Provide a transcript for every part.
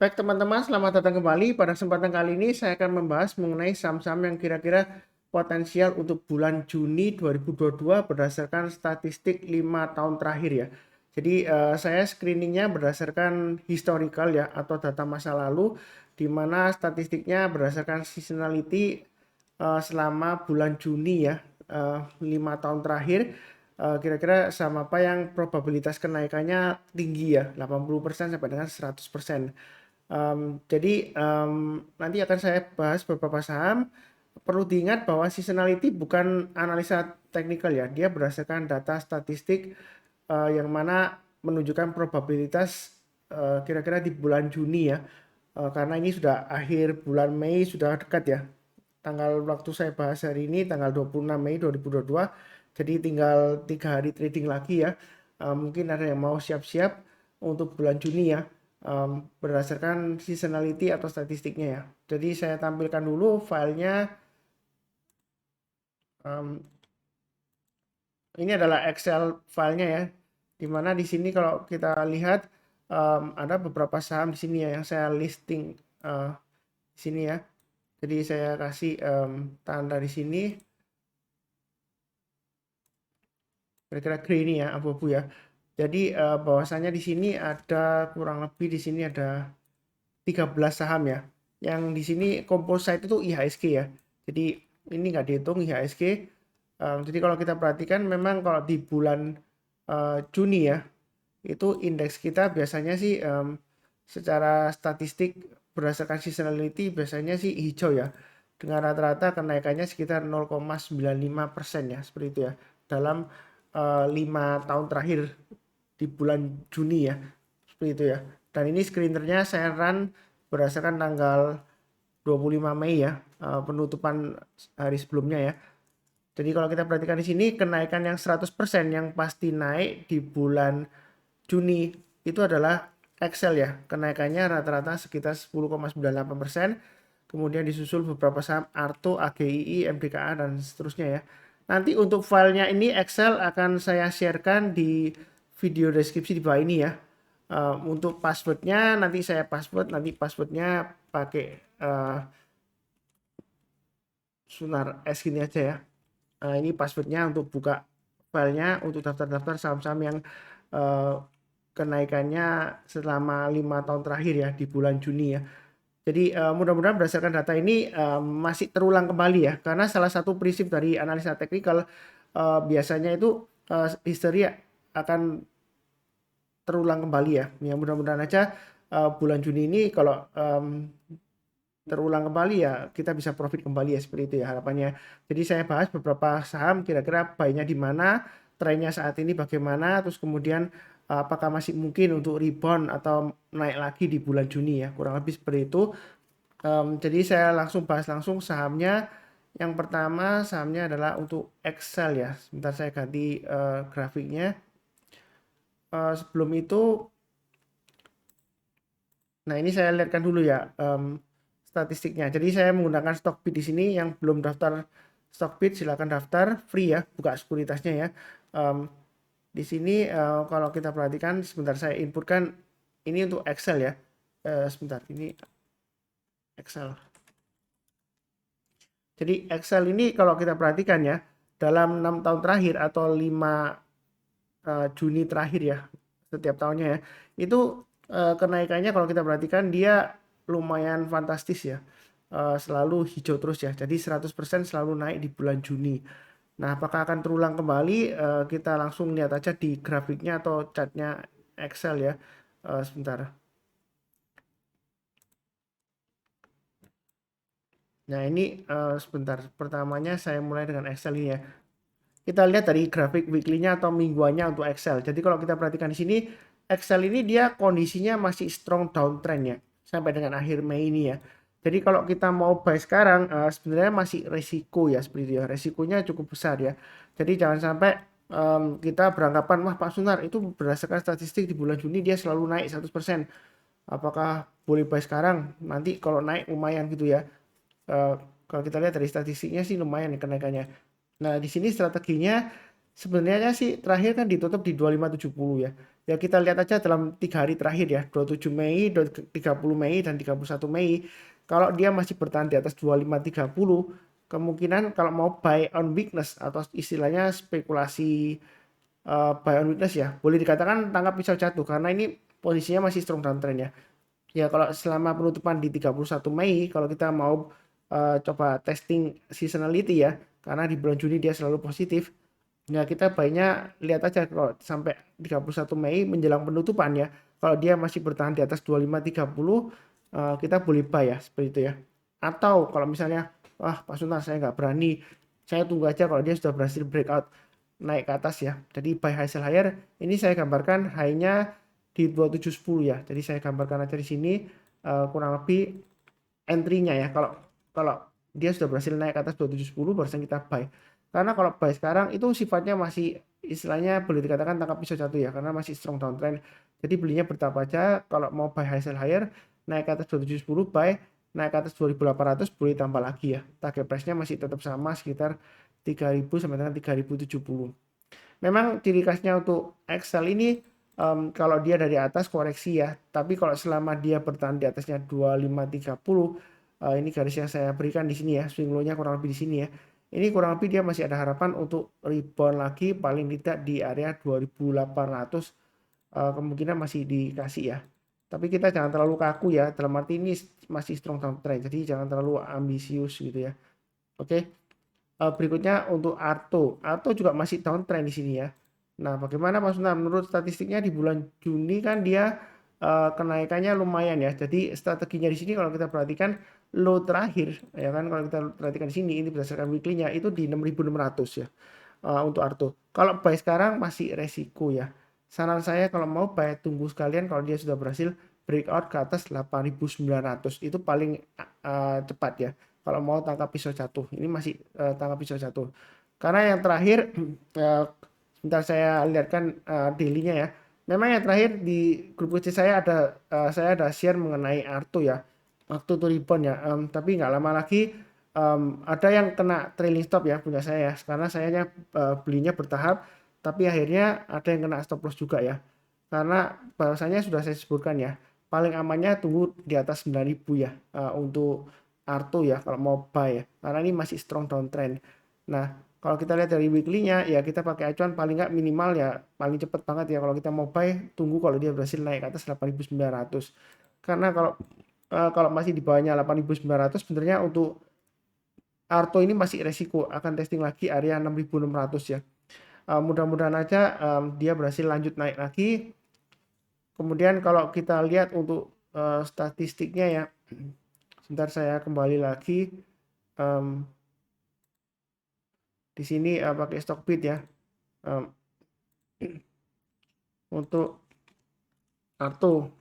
Baik teman-teman, selamat datang kembali. Pada kesempatan kali ini saya akan membahas mengenai saham-saham yang kira-kira potensial untuk bulan Juni 2022 berdasarkan statistik 5 tahun terakhir ya. Jadi saya screeningnya berdasarkan historical ya atau data masa lalu, di mana statistiknya berdasarkan seasonality selama bulan Juni ya, 5 tahun terakhir. Kira-kira saham apa yang probabilitas kenaikannya tinggi ya, 80% sampai dengan 100%. Jadi nanti akan saya bahas beberapa saham. Perlu diingat bahwa seasonality bukan analisa teknikal ya, dia berdasarkan data statistik yang mana menunjukkan probabilitas kira-kira di bulan Juni ya. Karena ini sudah akhir bulan Mei, sudah dekat ya. Tanggal waktu saya bahas hari ini tanggal 26 Mei 2022. Jadi tinggal 3 hari trading lagi ya. Mungkin ada yang mau siap-siap untuk bulan Juni ya, berdasarkan seasonality atau statistiknya ya. Jadi saya tampilkan dulu filenya. Ini adalah Excel filenya ya, dimana di sini kalau kita lihat ada beberapa saham di sini ya yang saya listing di sini ya. Jadi saya kasih tanda di sini kira-kira grey ini ya, abu-abu ya. Jadi bahwasanya di sini ada kurang lebih di sini ada 13 saham ya. Yang di sini composite itu IHSG ya. Jadi ini nggak dihitung IHSG. Jadi kalau kita perhatikan memang kalau di bulan Juni ya, itu indeks kita biasanya sih secara statistik berdasarkan seasonality biasanya sih hijau ya. Dengan rata-rata kenaikannya sekitar 0,95% ya, seperti itu ya. Dalam 5 tahun terakhir di bulan Juni ya, seperti itu ya. Dan ini screenernya saya run berdasarkan tanggal 25 Mei ya, penutupan hari sebelumnya ya. Jadi kalau kita perhatikan di sini kenaikan yang 100% yang pasti naik di bulan Juni itu adalah Excel ya. Kenaikannya rata-rata sekitar 10,98%. Kemudian disusul beberapa saham Arto, AGII, MDKA dan seterusnya ya. Nanti untuk filenya ini Excel akan saya sharekan di video deskripsi di bawah ini ya. Untuk passwordnya nanti saya passwordnya pakai Sunar S gini aja ya. Ini passwordnya untuk buka filenya untuk daftar-daftar saham-saham yang kenaikannya selama 5 tahun terakhir ya di bulan Juni ya. Jadi mudah-mudahan berdasarkan data ini masih terulang kembali ya, karena salah satu prinsip dari analisa teknikal biasanya itu history akan terulang kembali ya. Ya mudah-mudahan aja bulan Juni ini kalau terulang kembali ya kita bisa profit kembali ya, seperti itu ya harapannya. Jadi saya bahas beberapa saham kira-kira buy-nya di mana, trennya saat ini bagaimana, terus kemudian apakah masih mungkin untuk rebound atau naik lagi di bulan Juni ya, kurang lebih seperti itu. Jadi saya langsung bahas langsung sahamnya. Yang pertama sahamnya adalah untuk Excel ya. Sebentar saya ganti grafiknya. Sebelum itu, nah ini saya lihatkan dulu ya statistiknya. Jadi saya menggunakan Stockbit di sini. Yang belum daftar Stockbit silakan daftar, free ya, buka sekuritasnya ya. Di sini kalau kita perhatikan, sebentar saya inputkan ini untuk Excel ya. Sebentar, ini Excel. Jadi Excel ini kalau kita perhatikan ya, dalam 6 tahun terakhir atau 5 Juni terakhir ya, setiap tahunnya ya, itu kenaikannya kalau kita perhatikan dia lumayan fantastis ya. Selalu hijau terus ya. Jadi 100% selalu naik di bulan Juni. Nah, apakah akan terulang kembali? Kita langsung lihat aja di grafiknya atau chartnya Excel ya. Sebentar. Nah, ini sebentar. Pertamanya saya mulai dengan Excel ini ya. Kita lihat dari grafik weekly-nya atau mingguannya untuk Excel. Jadi kalau kita perhatikan di sini, Excel ini dia kondisinya masih strong downtrend ya, sampai dengan akhir Mei ini ya. Jadi kalau kita mau buy sekarang, sebenarnya masih resiko ya, seperti itu ya. Resikonya cukup besar ya. Jadi jangan sampai kita beranggapan, wah Pak Sunar itu berdasarkan statistik di bulan Juni dia selalu naik 100%. Apakah boleh buy sekarang? Nanti kalau naik lumayan gitu ya. Kalau kita lihat dari statistiknya sih lumayan ya kenaikannya. Nah, di sini strateginya sebenarnya sih terakhir kan ditutup di 2570 ya. Ya kita lihat aja dalam 3 hari terakhir ya, 27 Mei, 30 Mei, dan 31 Mei. Kalau dia masih bertahan di atas 25.30, kemungkinan kalau mau buy on weakness atau istilahnya spekulasi buy on weakness ya, boleh dikatakan tangkap pisau jatuh karena ini posisinya masih strong downtrend ya. Ya kalau selama penutupan di 31 Mei, kalau kita mau coba testing seasonality ya, karena di bulan Juni dia selalu positif. Ya kita baiknya lihat aja kalau sampai 31 Mei menjelang penutupan ya. Kalau dia masih bertahan di atas 25.30, kita boleh buy ya seperti itu ya. Atau kalau misalnya wah Pak Suntar saya nggak berani, saya tunggu aja kalau dia sudah berhasil breakout naik ke atas ya. Jadi buy high sell higher, ini saya gambarkan high-nya di 2710 ya. Jadi saya gambarkan aja di sini kurang lebih entry-nya ya. Kalau kalau dia sudah berhasil naik ke atas 2710 barusan kita buy. Karena kalau buy sekarang itu sifatnya masih istilahnya boleh dikatakan tangkap pisau jatuh ya, karena masih strong downtrend. Jadi belinya bertahap aja. Kalau mau buy high sell higher, naik ke atas 2710 buy, naik ke atas 2800 boleh tambah lagi ya. Target price-nya masih tetap sama sekitar 3000 sampai dengan 3070. Memang ciri khasnya untuk Excel ini kalau dia dari atas koreksi ya, tapi kalau selama dia bertahan di atasnya 2530, ini garis yang saya berikan di sini ya, swing low-nya kurang lebih di sini ya. Ini kurang lebih dia masih ada harapan untuk rebound lagi paling tidak di area 2800, kemungkinan masih dikasih ya. Tapi kita jangan terlalu kaku ya, dalam arti ini masih strong downtrend, jadi jangan terlalu ambisius gitu ya. Oke. Berikutnya untuk Arto. Arto juga masih downtrend di sini ya. Nah, bagaimana Mas Sunam? Menurut statistiknya di bulan Juni kan dia kenaikannya lumayan ya. Jadi strateginya di sini kalau kita perhatikan low terakhir ya kan, kalau kita perhatikan di sini ini berdasarkan weekly-nya itu di 6.600 ya untuk Arto. Kalau buy sekarang masih resiko ya. Saran saya kalau mau buy tunggu sekalian kalau dia sudah berhasil breakout ke atas 8.900 itu paling cepat ya. Kalau mau tangkap pisau jatuh, ini masih tangkap pisau jatuh. Karena yang terakhir, sebentar saya lihatkan daily-nya ya. Memang yang terakhir di grup kecil saya ada share mengenai Arto ya, waktu itu rebound ya. Tapi nggak lama lagi ada yang kena trailing stop ya punya saya ya, karena sayanya belinya bertahap, tapi akhirnya ada yang kena stop loss juga ya. Karena bahwasanya sudah saya sebutkan ya, paling amannya tunggu di atas 9.000 ya untuk Arto ya kalau mau buy ya, karena ini masih strong downtrend. Nah, kalau kita lihat dari weekly-nya ya kita pakai acuan paling nggak minimal ya paling cepat banget ya kalau kita mau buy tunggu kalau dia berhasil naik ke atas 8.900. Karena kalau masih di bawahnya 8.900 sebenarnya untuk Arto ini masih resiko akan testing lagi area 6.600 ya. Mudah-mudahan aja dia berhasil lanjut naik lagi. Kemudian kalau kita lihat untuk statistiknya ya, sebentar saya kembali lagi. Di sini pakai Stockbit ya. Untuk Arto.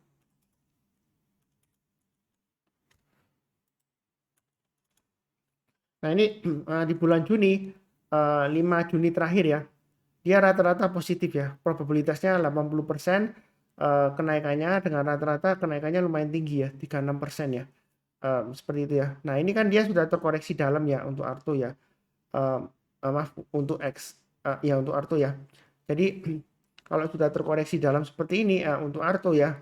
Nah ini di bulan Juni, 5 Juni terakhir ya, dia rata-rata positif ya, probabilitasnya 80%, kenaikannya dengan rata-rata kenaikannya lumayan tinggi ya, 36% ya, seperti itu ya. Nah ini kan dia sudah terkoreksi dalam ya untuk Arto ya, maaf untuk X, ya untuk Arto ya. Jadi kalau sudah terkoreksi dalam seperti ini untuk Arto ya,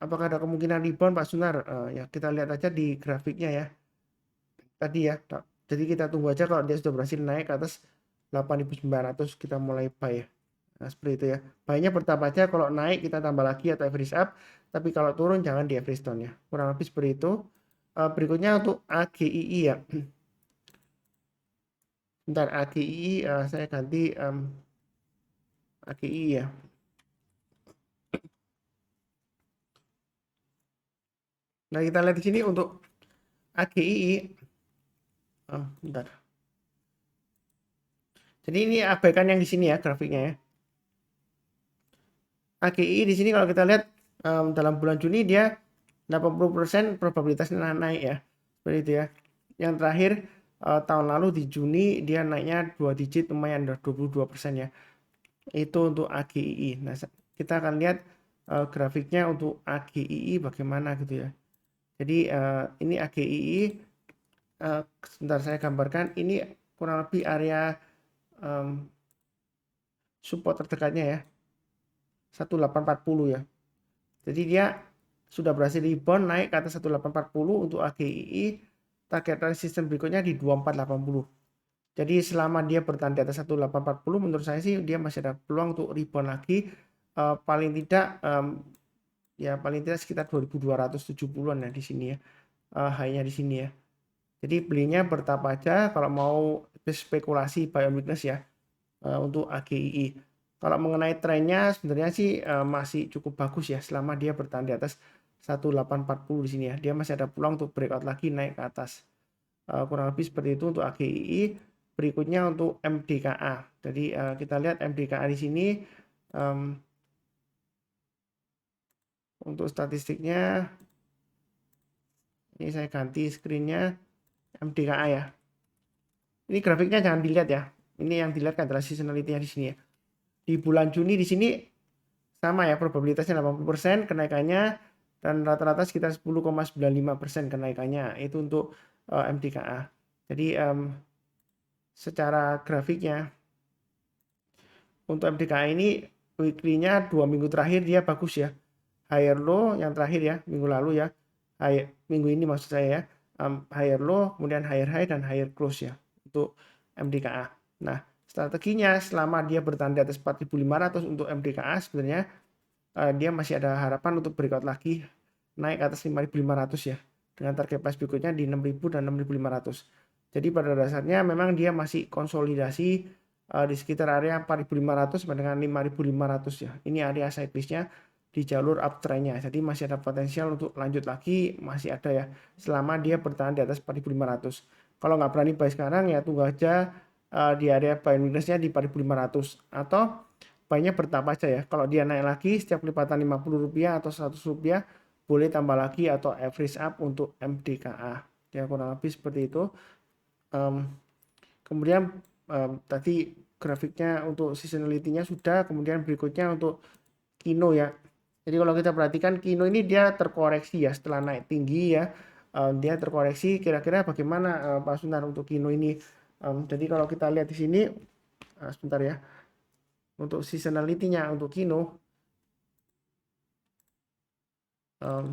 apakah ada kemungkinan rebound Pak Sunar? Ya kita lihat aja di grafiknya ya. Tadi ya. Jadi kita tunggu aja kalau dia sudah berhasil naik ke atas 8.900 kita mulai buy ya. Nah, seperti itu ya. Buy-nya bertahap aja, kalau naik kita tambah lagi atau average up, tapi kalau turun jangan di average down ya. Kurang lebih seperti itu. Berikutnya untuk AGII ya. Bentar AGII saya ganti AGII ya. Nah, kita lihat di sini untuk AGII. Bentar. Jadi ini abaikan yang di sini ya grafiknya ya. AGI di sini kalau kita lihat dalam bulan Juni dia 80% probabilitasnya naik ya. Seperti itu ya. Yang terakhir tahun lalu di Juni dia naiknya 2 digit lumayan 22% ya. Itu untuk AGII. Nah, kita akan lihat grafiknya untuk AGII bagaimana gitu ya. Jadi ini AGII sebentar saya gambarkan, ini kurang lebih area support terdekatnya ya. 1840 ya. Jadi dia sudah berhasil rebound naik ke atas 1840 untuk AGII. Target resistance berikutnya di 2480. Jadi selama dia bertahan di atas 1840, menurut saya sih dia masih ada peluang untuk rebound lagi. Paling tidak ya paling tidak sekitar 2270-an ya di sini ya. High-nya di sini ya. Jadi belinya bertahap aja kalau mau spekulasi buy on weakness ya untuk AGII. Kalau mengenai trennya sebenarnya sih masih cukup bagus ya selama dia bertahan di atas 1840 di sini ya. Dia masih ada peluang untuk breakout lagi naik ke atas. Kurang lebih seperti itu untuk AGII. Berikutnya untuk MDKA. Jadi kita lihat MDKA di sini untuk statistiknya. Ini saya ganti screen-nya MDKA ya. Ini grafiknya jangan dilihat ya. Ini yang dilihat adalah seasonality-nya di sini ya. Di bulan Juni di sini sama ya, probabilitasnya 80% kenaikannya dan rata-rata sekitar 10,95% kenaikannya itu untuk MDKA. Jadi secara grafiknya untuk MDKA ini weekly-nya 2 minggu terakhir dia bagus ya. Higher low yang terakhir ya, minggu lalu ya. Minggu ini maksud saya ya. Higher low, kemudian higher high dan higher close ya untuk MDKA. Nah, strateginya selama dia bertahan di atas 4.500 untuk MDKA sebenarnya dia masih ada harapan untuk breakout lagi naik ke atas 5.500 ya. Dengan target price berikutnya di 6.000 dan 6.500. Jadi pada dasarnya memang dia masih konsolidasi di sekitar area 4.500 sampai dengan 5.500 ya. Ini area sideways-nya di jalur uptrend-nya. Jadi masih ada potensial untuk lanjut lagi, masih ada ya. Selama dia bertahan di atas 4.500. Kalau nggak berani buy sekarang ya tunggu aja di area buy weakness-nya di 4.500 atau buy-nya bertahap aja ya. Kalau dia naik lagi setiap lipatan Rp50 atau Rp100 boleh tambah lagi atau average up untuk MDKA. Ya kurang lebih seperti itu. Kemudian tadi grafiknya untuk seasonality-nya sudah, kemudian berikutnya untuk Kino ya. Jadi kalau kita perhatikan Kino ini dia terkoreksi ya setelah naik tinggi ya. Dia terkoreksi, kira-kira bagaimana Pak Sunar untuk Kino ini. Jadi kalau kita lihat di sini sebentar ya. Untuk seasonality-nya untuk Kino nah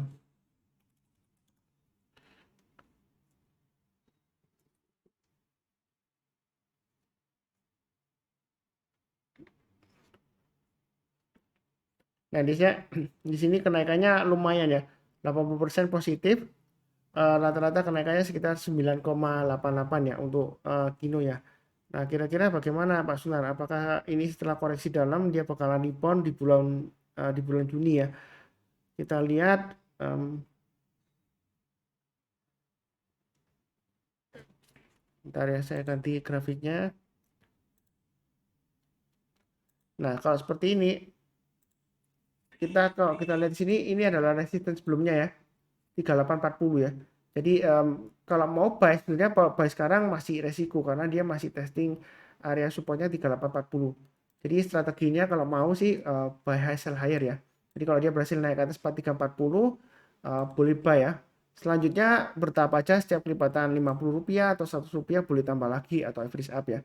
di sini kenaikannya lumayan ya. 80% positif. Rata-rata kenaikannya sekitar 9,88 ya untuk Kino ya. Nah, kira-kira bagaimana Pak Sunar? Apakah ini setelah koreksi dalam dia bakalan rebound di bulan Juni ya? Kita lihat bentar ya, saya ganti grafiknya. Nah, kalau seperti ini kalau kita lihat di sini ini adalah resistance sebelumnya ya. 3840 ya. Jadi kalau mau buy sebenarnya buy sekarang masih resiko karena dia masih testing area supportnya 3840. Jadi strateginya kalau mau sih buy high sell higher ya. Jadi kalau dia berhasil naik ke atas 4340 boleh buy ya. Selanjutnya bertahap aja setiap kelipatan Rp50 atau Rp100 boleh tambah lagi atau average up ya.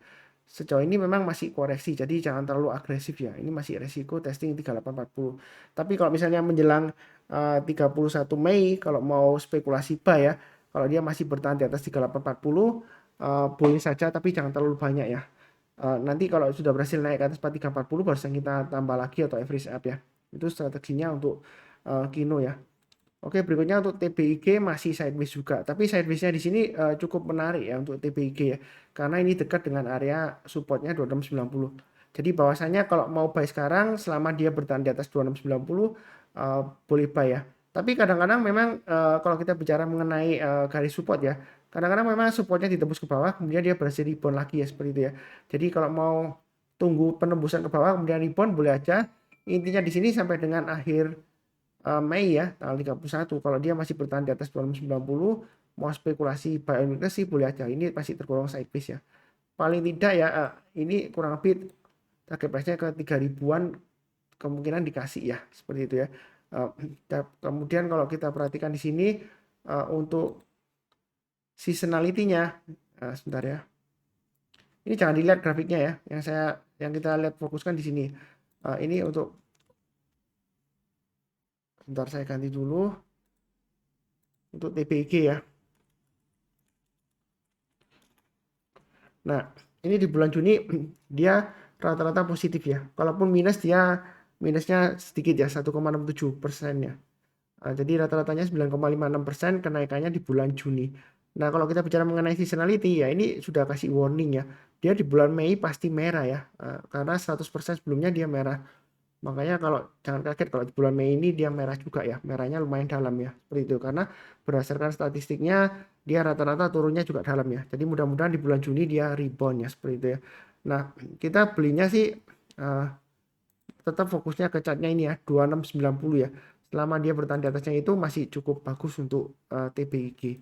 Sejauh ini memang masih koreksi, jadi jangan terlalu agresif ya. Ini masih resiko testing 3840. Tapi kalau misalnya menjelang 31 Mei kalau mau spekulasi buy ya, kalau dia masih bertahan di atas 3840 boleh saja tapi jangan terlalu banyak ya. Nanti kalau sudah berhasil naik ke atas 4340 baru kita tambah lagi atau average up ya. Itu strateginya untuk Kino ya. Oke, berikutnya untuk TBIG masih sideways juga, tapi sideways-nya di sini cukup menarik ya untuk TBIG ya, karena ini dekat dengan area supportnya 2690. Jadi bahwasanya kalau mau buy sekarang selama dia bertahan di atas 2690 boleh buy ya. Tapi kadang-kadang memang kalau kita bicara mengenai garis support ya, kadang-kadang memang supportnya ditembus ke bawah, kemudian dia berhasil rebound lagi ya seperti itu ya. Jadi kalau mau tunggu penembusan ke bawah kemudian rebound boleh aja. Intinya di sini sampai dengan akhir Mei ya tanggal 31 kalau dia masih bertahan di atas 290 mau spekulasi buy on weakness sih boleh aja, ini masih tergolong sideways ya paling tidak ya ini kurang lebih target price-nya ke 3.000-an kemungkinan dikasih ya seperti itu ya. Kemudian kalau kita perhatikan di sini untuk seasonality-nya sebentar ya, ini jangan dilihat grafiknya ya, yang kita lihat fokuskan di sini ini untuk Bentar saya ganti dulu untuk TBG ya. Nah, ini di bulan Juni dia rata-rata positif ya. Kalaupun minus dia minusnya sedikit ya, 1,67% ya. Jadi rata-ratanya 9,56% kenaikannya di bulan Juni. Nah, kalau kita bicara mengenai seasonality ya ini sudah kasih warning ya. Dia di bulan Mei pasti merah ya. Karena 100% sebelumnya dia merah. Makanya kalau jangan kaget kalau di bulan Mei ini dia merah juga ya. Merahnya lumayan dalam ya. Seperti itu karena berdasarkan statistiknya dia rata-rata turunnya juga dalam ya. Jadi mudah-mudahan di bulan Juni dia rebound ya seperti itu ya. Nah, kita belinya sih eh, tetap fokusnya ke chartnya ini ya 2690 ya. Selama dia bertahan di atasnya itu masih cukup bagus untuk TBIG.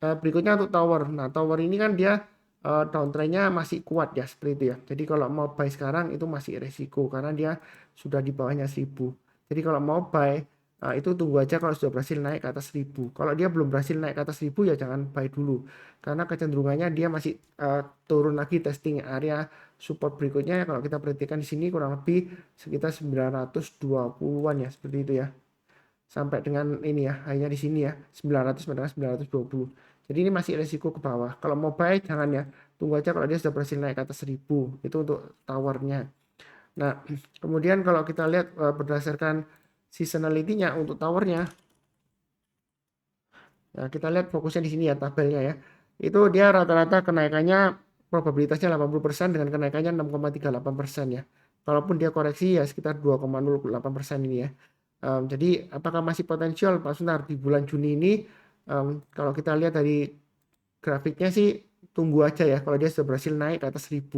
Berikutnya untuk tower. Nah, tower ini kan dia downtrendnya masih kuat ya seperti itu ya. Jadi kalau mau buy sekarang itu masih resiko karena dia sudah di bawahnya 1000. Jadi kalau mau buy itu tunggu aja kalau sudah berhasil naik ke atas 1000. Kalau dia belum berhasil naik ke atas 1000 ya jangan buy dulu. Karena kecenderungannya dia masih turun lagi testing area support berikutnya kalau kita perhatikan di sini kurang lebih sekitar 920-an ya seperti itu ya. Sampai dengan ini ya, hanya di sini ya 900 sampai dengan 920. Jadi ini masih resiko ke bawah. Kalau mau buy jangan ya, tunggu aja kalau dia sudah berhasil naik ke atas 1000. Itu untuk towernya. Nah, kemudian kalau kita lihat berdasarkan seasonality-nya untuk towernya, nah kita lihat fokusnya di sini ya tabelnya ya. Itu dia rata-rata kenaikannya probabilitasnya 80% dengan kenaikannya 6,38% ya. Kalaupun dia koreksi ya sekitar 2,08% ini ya. Jadi apakah masih potensial Pak Sunar di bulan Juni ini? Kalau kita lihat dari grafiknya sih tunggu aja ya kalau dia sudah berhasil naik ke atas 1000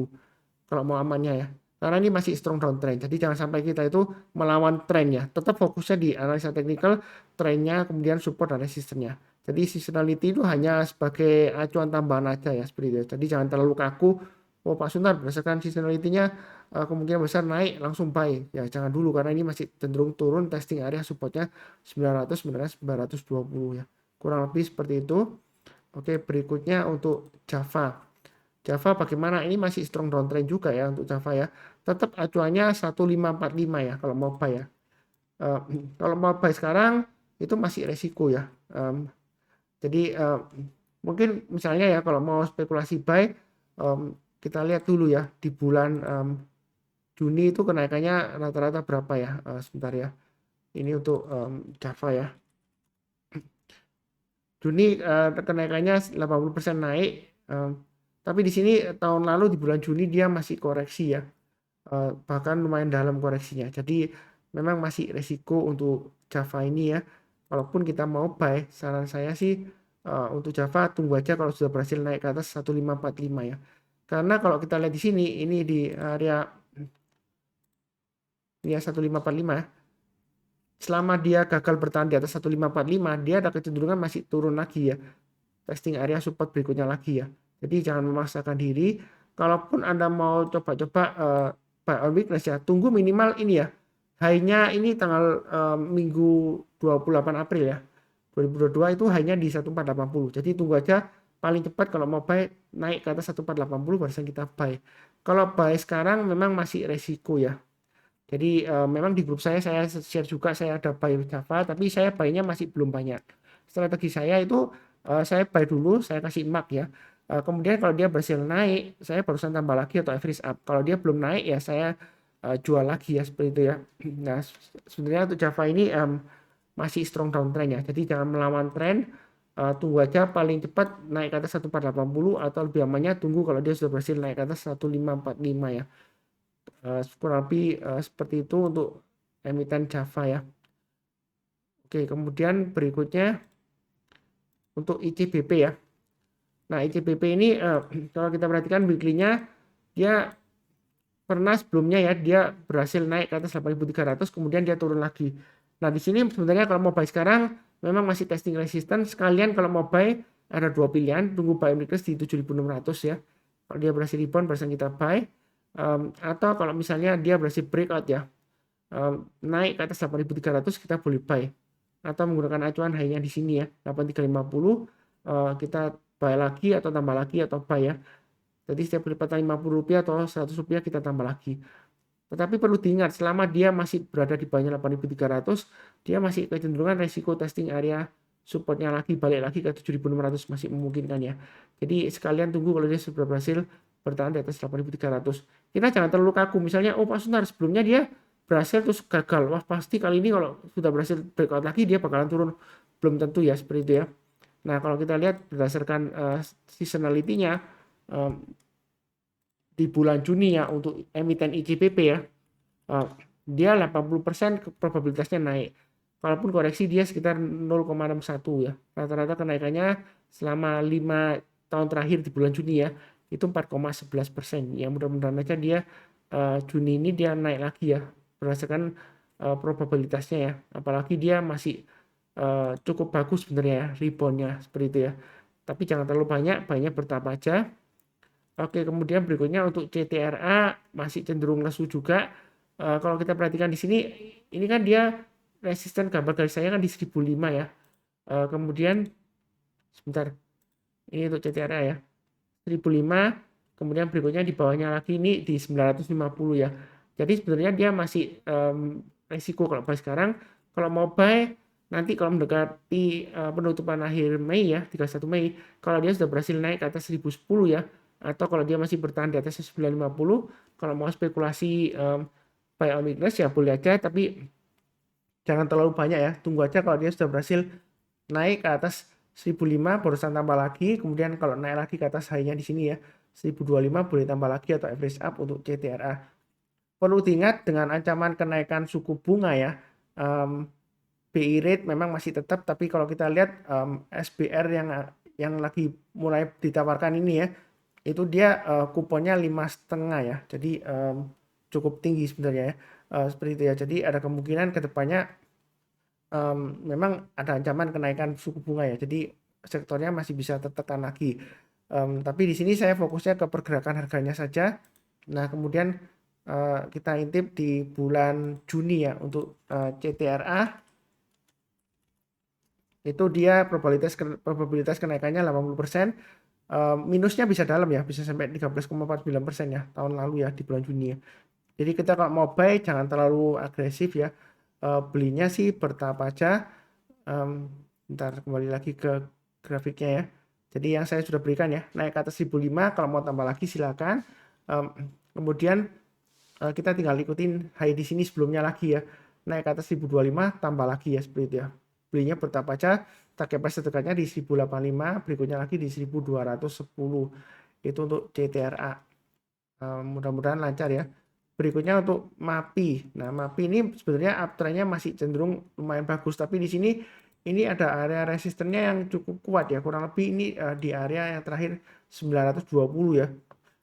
kalau mau amannya ya. Karena ini masih strong downtrend. Jadi jangan sampai kita itu melawan tren ya. Tetap fokusnya di analisa teknikal, trennya, kemudian support dan resistennya. Jadi seasonality itu hanya sebagai acuan tambahan aja ya seperti itu. Jadi jangan terlalu kaku. Oh Pak Suntar berdasarkan seasonality-nya kemungkinan besar naik langsung buy. Ya jangan dulu karena ini masih cenderung turun testing area supportnya 900 sebenarnya 920 ya. Kurang lebih seperti itu. Oke, berikutnya untuk Java. Java bagaimana? Ini masih strong downtrend juga ya untuk Java ya. Tetap acuannya 1545 ya kalau mau buy ya. Uh, kalau mau buy sekarang itu masih resiko ya. Jadi mungkin misalnya ya kalau mau spekulasi buy kita lihat dulu ya di bulan Juni itu kenaikannya rata-rata berapa ya? Sebentar ya. Ini untuk Java ya. Juni kenaikannya 80% naik. Tapi di sini tahun lalu di bulan Juni dia masih koreksi ya. Bahkan lumayan dalam koreksinya. Jadi memang masih resiko untuk Java ini ya. Walaupun kita mau buy, saran saya sih untuk Java tunggu aja kalau sudah berhasil naik ke atas 1545 ya. Karena kalau kita lihat di sini ini di area ya 1545 ya. Selama dia gagal bertahan di atas 1545, dia ada kecenderungan masih turun lagi ya. Testing area support berikutnya lagi ya. Jadi jangan memaksakan diri. Kalaupun Anda mau coba-coba buy on weakness ya, tunggu minimal ini ya. High-nya ini tanggal Minggu 28 April ya. 2022 itu hanya di 1480. Jadi tunggu aja paling cepat kalau mau buy naik ke atas 1480 barusan kita buy. Kalau buy sekarang memang masih resiko ya. Jadi memang di grup saya share juga saya ada buy Java tapi saya buy-nya masih belum banyak. Strategi saya itu saya buy dulu, saya kasih mark ya. Kemudian kalau dia berhasil naik, saya barusan tambah lagi atau average up. Kalau dia belum naik ya saya jual lagi ya seperti itu ya. Nah, sebenarnya untuk Java ini masih strong downtrend ya. Jadi jangan melawan tren. Tunggu aja paling cepat naik ke atas 1480 atau lebih amannya tunggu kalau dia sudah berhasil naik ke atas 1545 ya. Kurang lebih seperti itu untuk emiten Java ya. Oke, kemudian berikutnya untuk ICBP ya. Nah, ICBP ini kalau kita perhatikan weekly-nya dia pernah sebelumnya ya dia berhasil naik ke atas 8.300 kemudian dia turun lagi. Nah, di sini sebenarnya kalau mau buy sekarang memang masih testing resistance. Sekalian kalau mau buy ada dua pilihan, tunggu buy weakness di 7.600 ya. Kalau dia berhasil rebound barusan kita buy. Atau kalau misalnya dia berhasil breakout ya. Naik ke atas 8.300 kita boleh buy. Atau menggunakan acuan high-nya di sini ya 8350 kita buy lagi atau tambah lagi atau buy ya. Jadi setiap kelipatan Rp50 atau Rp100 kita tambah lagi. Tetapi perlu diingat selama dia masih berada di bawahnya 8.300, dia masih kecenderungan resiko testing area supportnya lagi balik lagi ke 7.600 masih memungkinkan ya. Jadi sekalian tunggu kalau dia sudah berhasil bertahan di atas 8.300. Kita jangan terlalu kaku. Misalnya, oh Pak Sunar sebelumnya dia berhasil terus gagal. Wah pasti kali ini kalau sudah berhasil breakout lagi dia bakalan turun. Belum tentu ya seperti itu ya. Nah kalau kita lihat berdasarkan seasonality-nya di bulan Juni ya untuk emiten ICBP ya, dia 80% probabilitasnya naik. Kalaupun koreksi dia sekitar 0,61 ya. Rata-rata kenaikannya selama 5 tahun terakhir di bulan Juni ya, itu 4,11%. Ya mudah-mudahan aja dia Juni ini dia naik lagi ya, berdasarkan probabilitasnya ya. Apalagi dia masih cukup bagus sebenarnya ya, reboundnya seperti itu ya. Tapi jangan terlalu banyak, bertahap aja. Oke, kemudian berikutnya untuk CTRA masih cenderung lesu juga. Kalau kita perhatikan di sini, ini kan dia resisten gambar garis saya kan di 1005 ya. Kemudian sebentar, ini untuk CTRA ya, 1005. Kemudian berikutnya di bawahnya lagi ini di 950 ya. Jadi sebenarnya dia masih resiko kalau buy sekarang. Kalau mau buy nanti kalau mendekati penutupan akhir Mei ya, 31 Mei, kalau dia sudah berhasil naik ke atas 1010 ya, atau kalau dia masih bertahan di atas 950, kalau mau spekulasi buy on weakness ya boleh aja, tapi jangan terlalu banyak ya. Tunggu aja kalau dia sudah berhasil naik ke atas 1005 barusan tambah lagi. Kemudian kalau naik lagi ke atas high-nya di sini ya 1025 boleh tambah lagi atau average up untuk CTRA. Perlu diingat dengan ancaman kenaikan suku bunga ya, BI rate memang masih tetap, tapi kalau kita lihat SBR yang lagi mulai ditawarkan ini ya, itu dia kuponnya 5,5 ya, jadi cukup tinggi sebenarnya ya, seperti itu ya. Jadi ada kemungkinan kedepannya memang ada ancaman kenaikan suku bunga ya, jadi sektornya masih bisa tertekan lagi. Tapi di sini saya fokusnya ke pergerakan harganya saja. Nah kemudian kita intip di bulan Juni ya untuk CTRA, itu dia probabilitas kenaikannya 80%. Minusnya bisa dalam ya, bisa sampai 13,49% ya tahun lalu ya di bulan Juni ya. Jadi kita kalau mau buy jangan terlalu agresif ya, belinya sih bertahap aja. Bentar kembali lagi ke grafiknya ya. Jadi yang saya sudah berikan ya, naik ke atas 1005, kalau mau tambah lagi silakan. Kemudian kita tinggal ikutin high di sini sebelumnya lagi ya, naik ke atas 1025 tambah lagi ya seperti itu ya. Belinya bertahap aja, target price terdekatnya di 1085, berikutnya lagi di 1210. Itu untuk CTRA. Mudah-mudahan lancar ya. Berikutnya untuk MAPI. Nah, MAPI ini sebenarnya uptrendnya masih cenderung lumayan bagus, tapi di sini ini ada area resistennya yang cukup kuat ya. Kurang lebih ini di area yang terakhir 920 ya.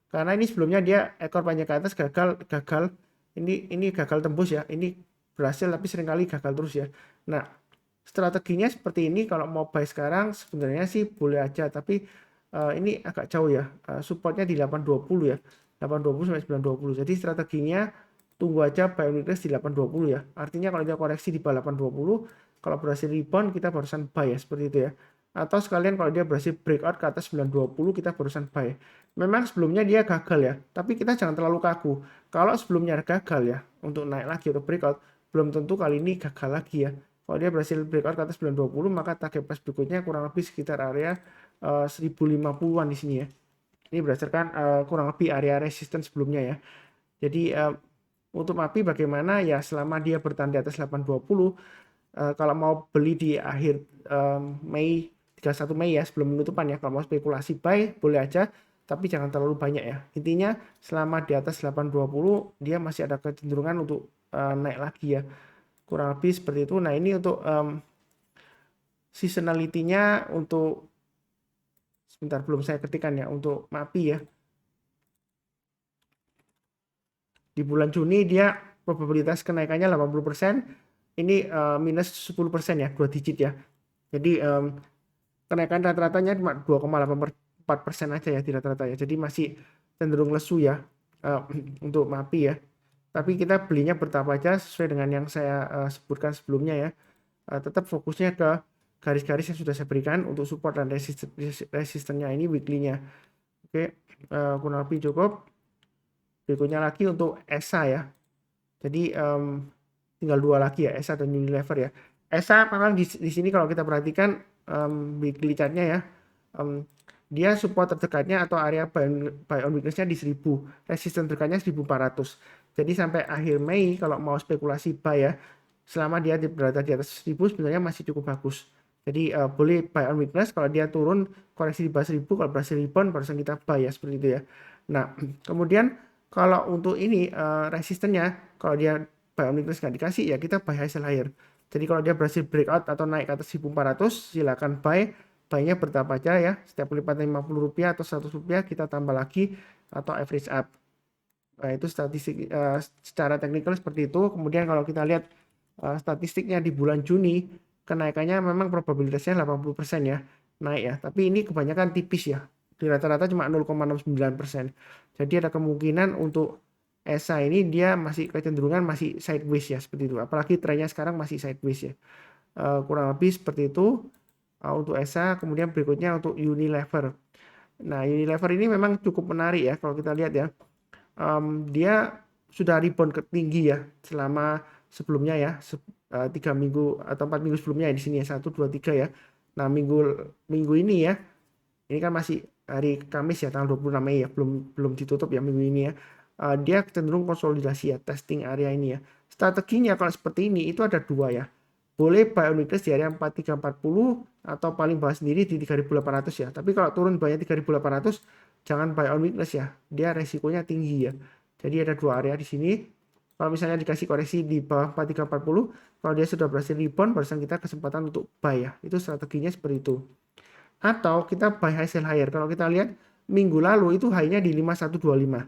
Karena ini sebelumnya dia ekor panjang ke atas gagal. Ini gagal tembus ya. Ini berhasil tapi seringkali gagal terus ya. Nah, strateginya seperti ini. Kalau mau buy sekarang sebenarnya sih boleh aja, tapi ini agak jauh ya. Supportnya di 820 ya. 820 sampai 920. Jadi strateginya tunggu aja buy weakness di 820 ya. Artinya kalau dia koreksi di bawah 820, kalau berhasil rebound kita barusan buy ya, seperti itu ya. Atau sekalian kalau dia berhasil breakout ke atas 920 kita barusan buy. Memang sebelumnya dia gagal ya, tapi kita jangan terlalu kaku. Kalau sebelumnya gagal ya untuk naik lagi atau breakout, belum tentu kali ini gagal lagi ya. Kalau dia berhasil breakout ke atas 920, maka target price berikutnya kurang lebih sekitar area 1050-an di sini ya. Ini berdasarkan kurang lebih area resisten sebelumnya ya. Jadi untuk MAPI bagaimana ya, selama dia bertahan di atas 820, kalau mau beli di akhir Mei 31 Mei ya, sebelum penutupan ya, kalau mau spekulasi buy boleh aja, tapi jangan terlalu banyak ya. Intinya selama di atas 820 dia masih ada kecenderungan untuk naik lagi ya. Kurang lebih seperti itu. Nah, ini untuk seasonality-nya untuk sebentar belum saya ketikkan ya untuk MAPI ya. Di bulan Juni dia probabilitas kenaikannya 80%, ini minus 10% ya, 2 digit ya. Jadi kenaikan rata-ratanya cuma 2,84% aja ya di rata-rata ya. Jadi masih cenderung lesu ya untuk MAPI ya. Tapi kita belinya bertahap aja sesuai dengan yang saya sebutkan sebelumnya ya. Tetap fokusnya ke garis-garis yang sudah saya berikan untuk support dan resistennya ini weekly-nya. Oke, kurang lebih cukup. Berikutnya lagi untuk ESA ya. Jadi tinggal dua lagi ya, ESA dan Unilever ya. ESA memang di sini kalau kita perhatikan weekly chartnya ya, dia support terdekatnya atau area buy on weakness-nya di 1000, resisten terdekatnya 1400. Jadi sampai akhir Mei kalau mau spekulasi buy ya, selama dia berada di atas 1000 sebenarnya masih cukup bagus. Jadi boleh buy on weakness, kalau dia turun koreksi di bawah 1000, kalau berhasil rebound barusan kita buy ya, seperti itu ya. Nah, kemudian kalau untuk ini resistennya, kalau dia buy on weakness nggak dikasih ya kita buy high sell higher. Jadi kalau dia berhasil breakout atau naik ke atas 1400 silakan buy. Buy-nya bertahap aja ya, setiap pelipatan Rp50 atau Rp100 kita tambah lagi atau average up. Nah, itu statistik secara teknikal seperti itu. Kemudian kalau kita lihat statistiknya di bulan Juni, kenaikannya memang probabilitasnya 80% ya naik ya. Tapi ini kebanyakan tipis ya. Di rata-rata cuma 0,69%. Jadi ada kemungkinan untuk ESA ini dia masih kecenderungan masih sideways ya seperti itu. Apalagi trennya sekarang masih sideways ya. Kurang lebih seperti itu untuk ESA. Kemudian berikutnya untuk Unilever. Nah, Unilever ini memang cukup menarik ya kalau kita lihat ya. Dia sudah rebound ke tinggi ya selama sebelumnya ya 3 minggu atau 4 minggu sebelumnya ya di sini ya 1, 2, 3 ya. Nah minggu ini ya, ini kan masih hari Kamis ya tanggal 26 Mei ya, belum ditutup ya minggu ini ya. Dia cenderung konsolidasi ya, testing area ini ya. Strateginya kalau seperti ini itu ada dua ya. Boleh buy on weakness di area 4340 atau paling bawah sendiri di 3800 ya. Tapi kalau turun banyak 3800 jangan buy on weakness ya. Dia resikonya tinggi ya. Jadi ada dua area di sini. Kalau misalnya dikasih koreksi di bawah 4340, kalau dia sudah berhasil rebound, barusan kita kesempatan untuk buy ya. Itu strateginya seperti itu. Atau kita buy high sell higher. Kalau kita lihat minggu lalu itu high-nya di 5125.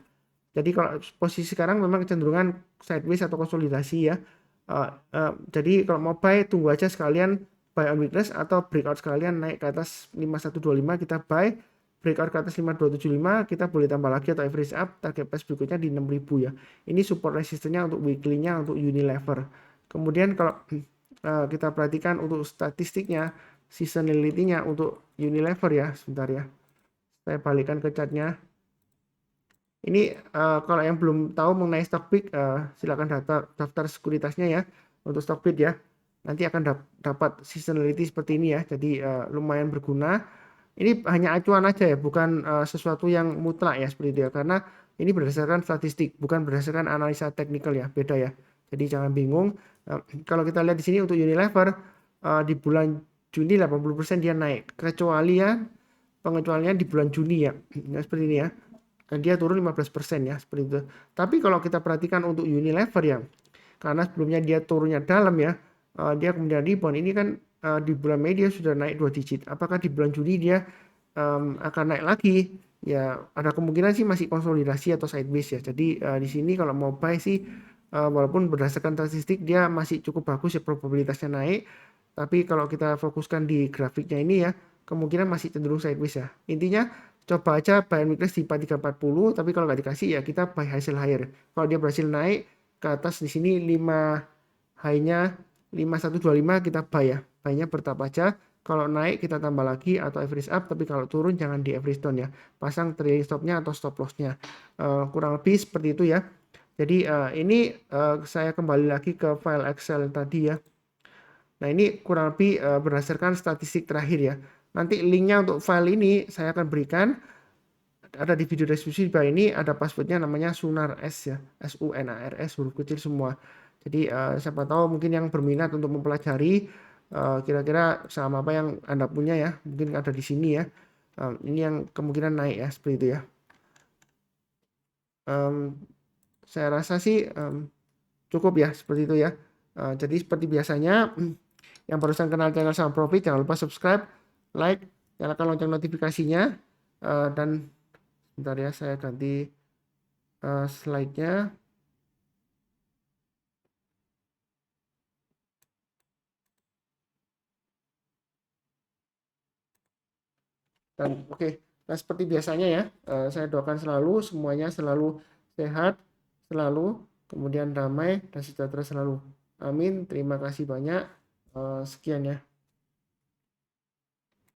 Jadi kalau posisi sekarang memang kecenderungan sideways atau konsolidasi ya. Jadi kalau mau buy tunggu aja sekalian buy on weakness atau breakout sekalian naik ke atas 5125 kita buy, breakout ke atas 5275 kita boleh tambah lagi atau average up, target price berikutnya di 6000 ya. Ini support resistennya untuk weekly-nya untuk Unilever. Kemudian kalau kita perhatikan untuk statistiknya, seasonality-nya untuk Unilever ya, sebentar ya. Saya balikkan ke chart-nya. Ini kalau yang belum tahu mengenai Stockbit silakan daftar sekuritasnya ya untuk Stockbit ya. Nanti akan dapat seasonality seperti ini ya. Jadi lumayan berguna. Ini hanya acuan aja ya, bukan sesuatu yang mutlak ya seperti itu ya. Karena ini berdasarkan statistik, bukan berdasarkan analisa teknikal ya, beda ya. Jadi jangan bingung. Kalau kita lihat di sini untuk Unilever di bulan Juni 80% dia naik, kecuali ya pengecualian di bulan Juni ya. Ya seperti ini ya. Dan dia turun 15% ya seperti itu. Tapi kalau kita perhatikan untuk Unilever ya, karena sebelumnya dia turunnya dalam ya, dia kemudian rebound. Ini kan di bulan Mei dia sudah naik 2 digit. Apakah di bulan Juni dia akan naik lagi? Ya ada kemungkinan sih masih konsolidasi atau sideways ya. Jadi di sini kalau mau buy sih walaupun berdasarkan statistik dia masih cukup bagus ya probabilitasnya naik. Tapi kalau kita fokuskan di grafiknya ini ya, kemungkinan masih cenderung sideways ya. Intinya coba aja buy on weakness di 4340, tapi kalau nggak dikasih ya kita buy high sell higher. Kalau dia berhasil naik ke atas di sini 5 high-nya 5125 kita buy ya. Buy-nya bertahap aja. Kalau naik kita tambah lagi atau average up, tapi kalau turun jangan di average down ya. Pasang trailing stop-nya atau stop loss-nya. Kurang lebih seperti itu ya. Jadi ini saya kembali lagi ke file Excel tadi ya. Nah ini kurang lebih berdasarkan statistik terakhir ya. Nanti linknya untuk file ini saya akan berikan. Ada di video deskripsi di bawah ini ada passwordnya namanya Sunar S ya. SUNARS huruf kecil semua. Jadi siapa tahu mungkin yang berminat untuk mempelajari kira-kira saham apa yang Anda punya ya. Mungkin ada di sini ya. Ini yang kemungkinan naik ya seperti itu ya. Saya rasa sih cukup ya seperti itu ya. Jadi seperti biasanya yang barusan kenal channel Saham Profit jangan lupa subscribe, like, nyalakan lonceng notifikasinya dan bentar ya saya ganti slide-nya. Dan oke. Nah seperti biasanya ya, saya doakan selalu semuanya selalu sehat, selalu kemudian damai dan sejahtera selalu. Amin. Terima kasih banyak. Sekian ya.